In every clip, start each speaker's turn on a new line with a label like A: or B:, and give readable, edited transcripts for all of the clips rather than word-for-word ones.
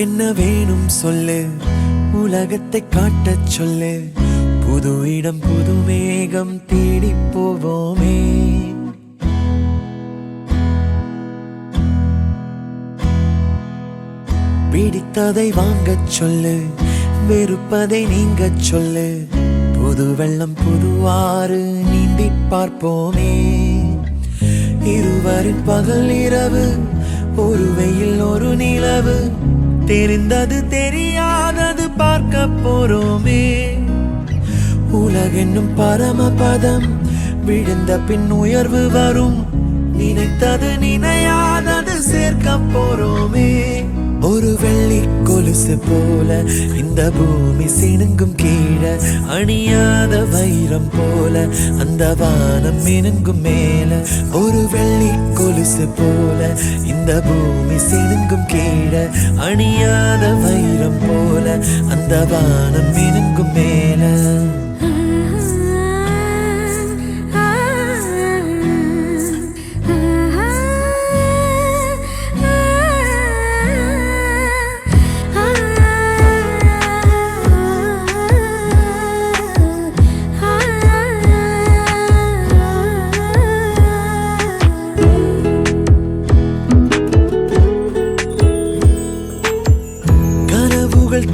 A: உனக்கென்ன வேணும் சொல்லு, உலகத்தை காட்டச் சொல்லு. புது இடம் புது மேகம் தேடி போவோமே. பிடித்ததை வாங்கச் சொல்லு, வெறுப்பதை நீங்கச் சொல்லு. புது வெள்ளம் புது ஆறு நீந்தி பார்ப்போமே. இருவரின் பகல் இரவு, ஒரு வெயில் ஒரு நிலவு. தெரிந்தது தெரியாதது பார்க்க போறோமே. உலகென்னும் பரமபதம், விழுந்த பின் உயர்வு வரும். நினைத்தது நினையாதது சேர்க்க போறோமே. ஒரு வெள்ளி கொலுசு போல இந்த பூமி சினுங்கும் கீழே, அணியாத வைரம் போல அந்த வானம் மினுங்கும் மேல. ஒரு வெள்ளி கொலுசு போல இந்த பூமி சினுங்கும் கீழே, அணியாத வைரம் போல அந்த வானம் மினுங்கும் மேல.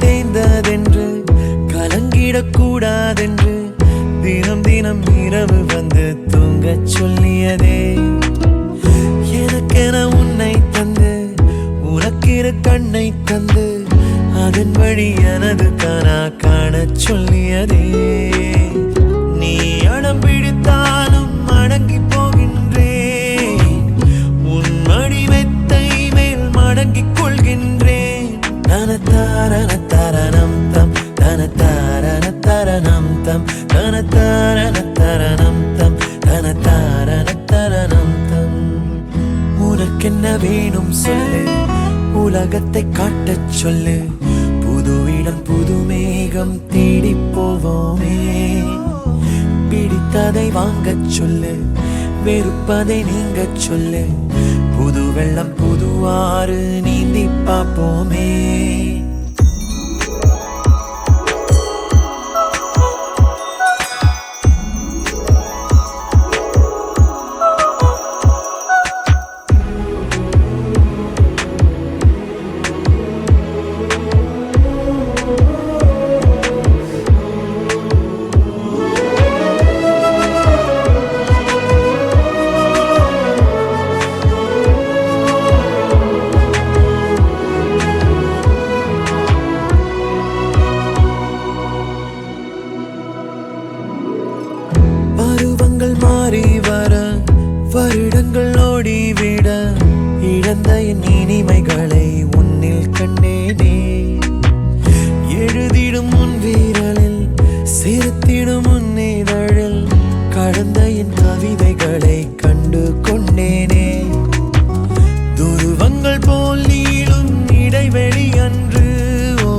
A: தேய்ந்ததென்று கலங்கிடக்கூடாதென்று தினம் தினம் இரவு வந்து தூங்கச் சொல்லியதே. எனக்கென உன்னை தந்து உனக்கிற கண்ணை தந்து அதன் வழி எனது கனா காணச் சொல்லியதே. நீ அடம் பிடித்தாலும் அடங்கி போகின்றேன், உன் மடி மெத்தை மேல் மடங்கிக் கொள்கின்றேன். தனதாரண தரணம் தம் தனதாரண தரணம் தம் தனதாரண தரணம் தம் தனதாரண தரணம் தம். உனக்கென்ன வேணும் சொல்லு, உலகத்தை காட்டச் சொல்லு. புது இடம் புது மேகம் தேடி போவோமே. பிடித்ததை வாங்கச் சொல்லு, வெறுப்பதை நீங்கச் சொல்லு. புது வெள்ளம் புது ஆறு நீந்தி பார்ப்போமே. மாறி வர வருடங்கள் ஓடிவிட, இழந்த என் இனிமைகளை உன்னில் கண்டேனே. எழுதிடும் உன் வீரலில் சிரித்திடும் உன் இதழில் கடந்த என் கவிதைகளை கண்டு கொண்டேனே. துருவங்கள் போல் நீளும் இடைவெளி அன்று, ஓ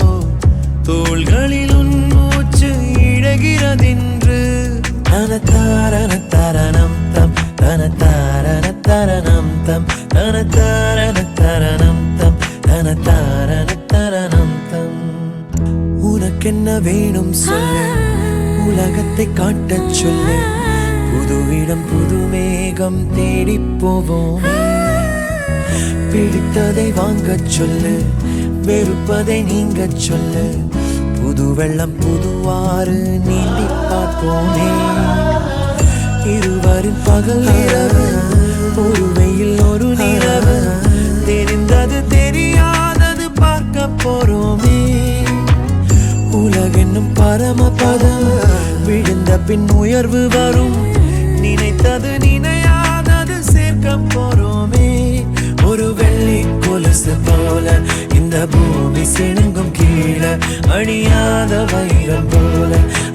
A: தோள்களில் உன் மூச்சு இழகிறதென்று. தனதாரண தரணம் தம் தனதாரண தரணம் தம் தனதாரண தரணம் தம் தனதாரண தரணம் தம். உனக்கென்ன வேணும் சொல்லு, உலகத்தை காட்டச் சொல்லு. புது இடம் புது மேகம் தேடி போவோம். பிடித்ததை வாங்கச் சொல்லு, வெறுப்பதை நீங்கச் சொல்லு. புது வெள்ளம் புது ஆறு நீந்தி பார்ப்போமே. இருவரின் பகல் இரவு, ஒரு வெயில் ஒரு நிலவு. தெரிந்தது தெரியாதது பார்க்க போறோமே. உலகென்னும் பரமபதம், விழுந்த பின் உயர்வு வரும். நினைத்தது நினையாதது சேர்க்க போறோமே. ஒரு வெள்ளி கொலுசு போல இந்த பூமி சினுங்கும் கீழே, அணியாத வைரம் போல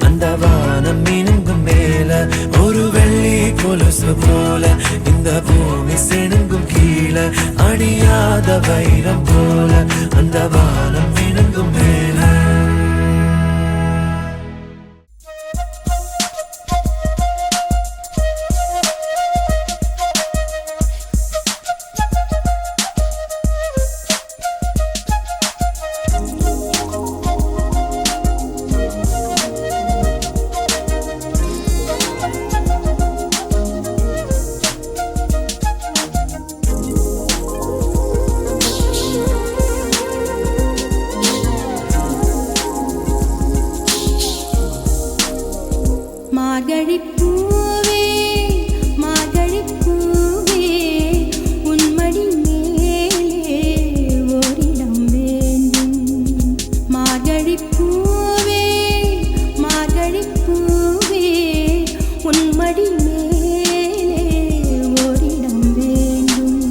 A: அந்த வானம் மினுங்கும் மேல. ஒரு வெள்ளி கொலுசு போல இந்த பூமி சினுங்கும் கீழே, அணியாத வைரம் போல அந்த வானம் மினுங்கும் மேல.
B: மார்கழிப் பூவே மார்கழிப் பூவே உன் மடி மேலே ஓரிடம் வேண்டும். மார்கழிப் பூவே மார்கழிப் பூவே உன் மடி மேலே ஓரிடம் வேண்டும்.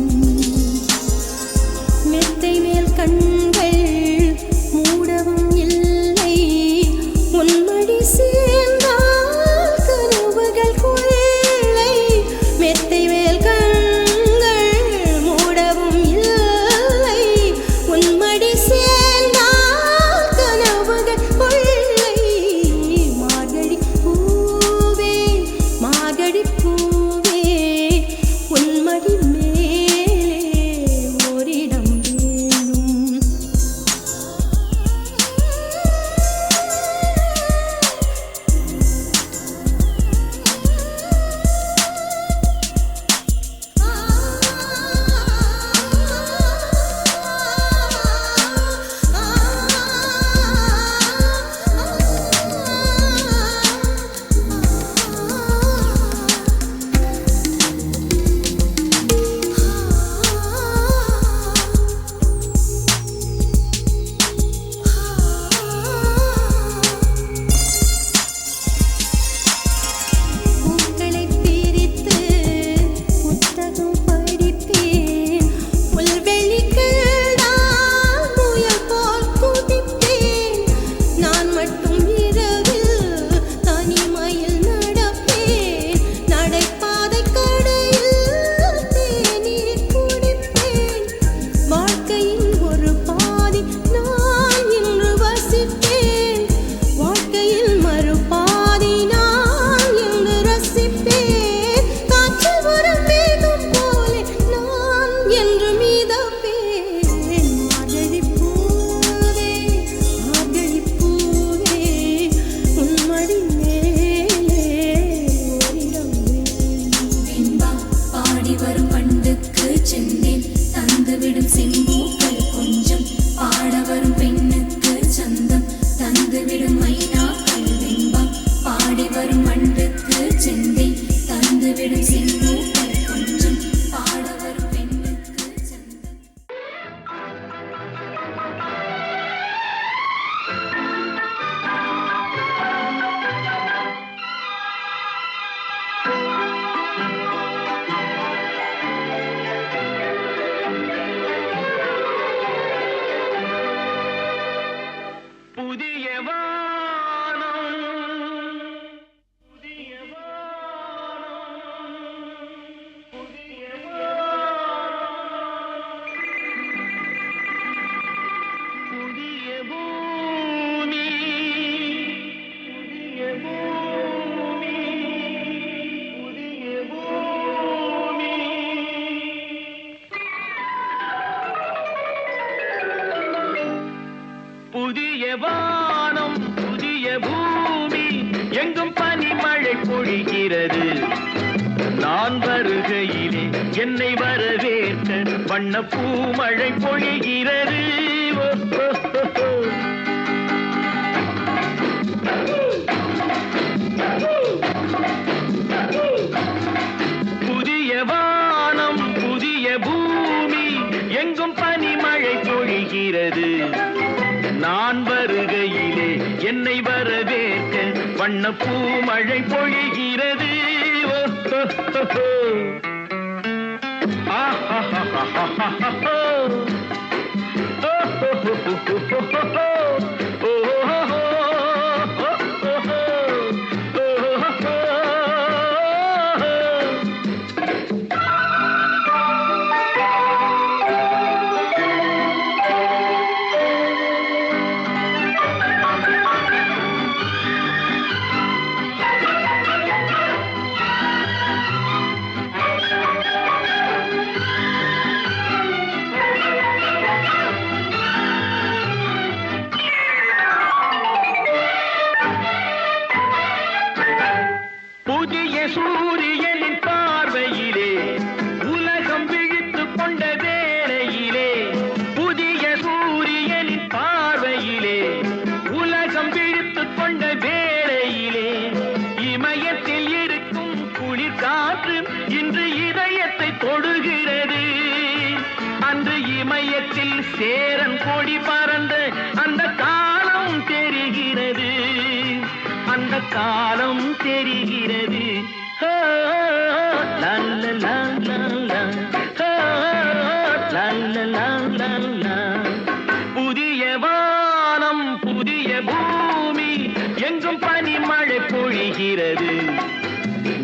B: மெத்தை மேல் கண்கள் மூடவும் இல்லை உன் மடி சேர்ந்தால் கனவுகள் கொள்ளை. மெத்தை மேல் கண்கள் மூடவும் இல்லை உன் மடி சேர்ந்தால் கனவுகள் கொள்ளை. மார்கழிப் பூவே மார்கழிப் பூவே உன் மடி மேலே ஓரிடம் வேண்டும். பூக்களைப் பிரித்து புத்தகம் படிப்பேன். புல்வெளிகள் நான் முயல் போல் குதிப்பேன். நான் மட்டும் இரவில் தனிமையில் நடப்பேன். நடைபாதை கடையில் தேநீர் குடிப்பேன். வாழ்க்கையின் ஒரு பாதி நான் இன்று வசிப்பேன். வாழ்க்கையில் மறுபாதி நான் இங்கு ரசிப்பேன். காற்றில் வரும் மேகம் போலே நான் என்று மிதப்பேன். மார்கழிப் பூவே மார்கழிப் பூவே உன் மடி மேலே ஓரிடம் வேண்டும்.
C: வெண்பா பாடி வரும் பண்டுக்கு செந்தேன் தந்துவிடும் செம்பூக்கள் கொஞ்சம் பாட வரும் பெண்ணுக்கு சந்தம் தந்துவிடும் மைனாக்கள். வெண்பா பாடி வரும் பண்டுக்கு செந்தேன் தந்துவிடும் செம்பூக்கள் கொஞ்சம் பாட வரும் பெண்ணுக்கு சந்தம்.
A: புதிய வானம் புதிய வானம் புதிய வானம் புதிய பூமி புதிய பூமி புதிய பூமி. புதிய வானம் புதிய பூமி எங்கும் பனிமழை பொழிகிறது. நான் வருகையிலே என்னை வரவேற்க வண்ண பூமழை பொழிகிறது. ஓ, ஓ, ஓ, ஓ. புதிய வானம் புதிய பூமி எங்கும் பனிமழை பொழிகிறது. நான் வருகையிலே என்னை வரவேற்க வண்ண பூமழை பொழிகிறது. ஓ, ஓ, ஓ, ஓ. ஆஹாஹாஹாஹாஹா. ஓ, ஓ, ஓ, ஓ, ஓ, ஓ, ஓ, ஓ. ஓ, ஓ, ஓ, ஓ, ஓ, ஓ, ஓ. சூரியனின் பார்வையிலே உலகம் விழித்துக் கொண்ட வேளையிலே, புதிய சூரியனின் பார்வையிலே உலகம் விழித்துக் கொண்ட வேளையிலே, இமயத்தில் சேரன் கொடி பறந்த அந்த காலம் தெரிகிறது, அந்த காலம் தெரிகிறது. ஹோ, லா, லா, லா, லா, லா. ஹோ, லா, லா, லா, லா, லா. புதிய வானம் புதிய பூமி எங்கும் பனிமழை பொழிகிறது.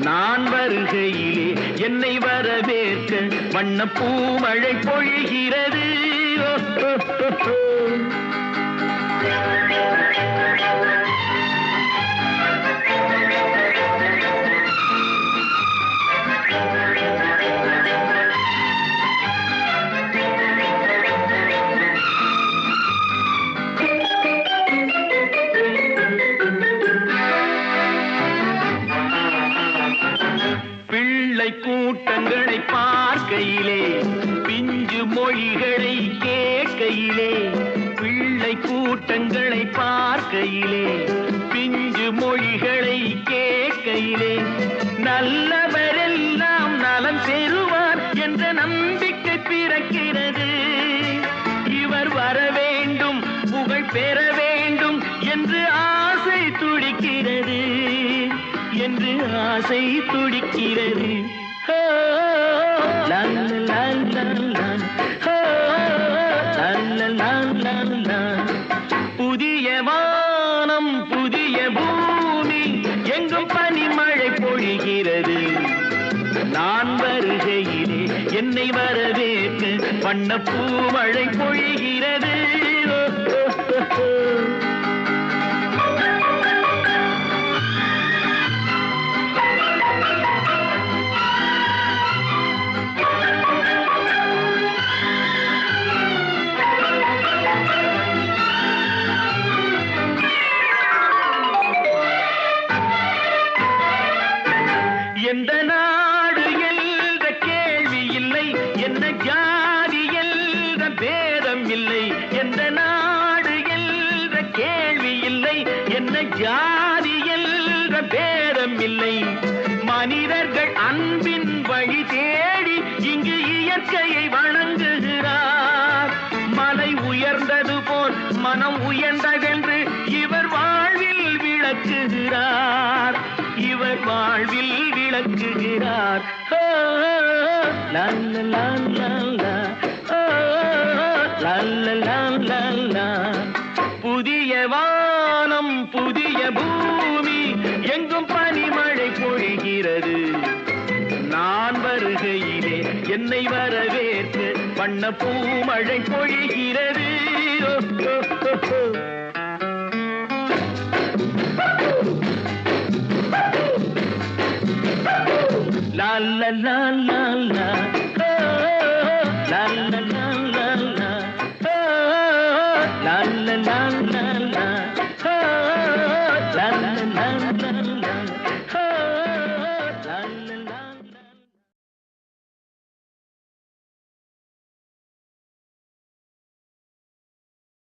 A: நான் வருகையிலே என்னை வரவேற்க வண்ண பூமழை பொழிகிறது. ஓ, ஓ, ஓ, ஓ. பிள்ளை கூட்டங்களை பார்க்கையிலே பிஞ்சு மொழிகளை கேட்கையிலே, பிள்ளை கூட்டங்களை பார்க்கையிலே பிஞ்சு மொழிகளை கேட்கையிலே, நல்லவரெல்லாம் நலம் பெறுவார் என்ற நம்பிக்கை பிறக்கிறது. இவர் வர வேண்டும் புகழ் பெற வேண்டும் என்று ஆசை துடிக்கிறது, என்று ஆசை துடிக்கிறது. ஹோ, லா, லா, லா, லா. ஹோ, லா, லா, லா, லா. புதிய வானம் புதிய பூமி எங்கும் பனிமழை பொழிகிறது. நான் வருகையிலே என்னை வரவேற்க வண்ண பூமழை பொழிகிறது. ஓ, ஓ, ஓ, ஓ. எந்த நாடு என்ற கேள்வி இல்லை, என்ன ஜாதி என்ற பேதம் இல்லை. எந்த நாடு என்ற கேள்வி இல்லை, என்ன ஜாதி என்ற பேதம் இல்லை. மனிதர்கள் அன்பின் வழி தேடி இங்கு இயற்கையை வணங்குகிறார். மலை உயர்ந்தது போல் மனம் உயர்ந்ததென்று இவர் வாழ்வில் விளக்குகிறார், இவர் வாழ்வில் விளக்குகிறார். ஹோ, லா, லா, லா, லா, லா. ஹோ, லா, லா, லா, லா, லா. புதிய வானம் புதிய பூமி எங்கும் பனிமழை பொழிகிறது. நான் வருகையிலே என்னை வரவேற்று வண்ண பூமழை பொழிகிறது. ஓ, ஓ, ஓ, ஓ. La la la la la, oh, la la la la la, oh, la la la la la, oh, la la la la la.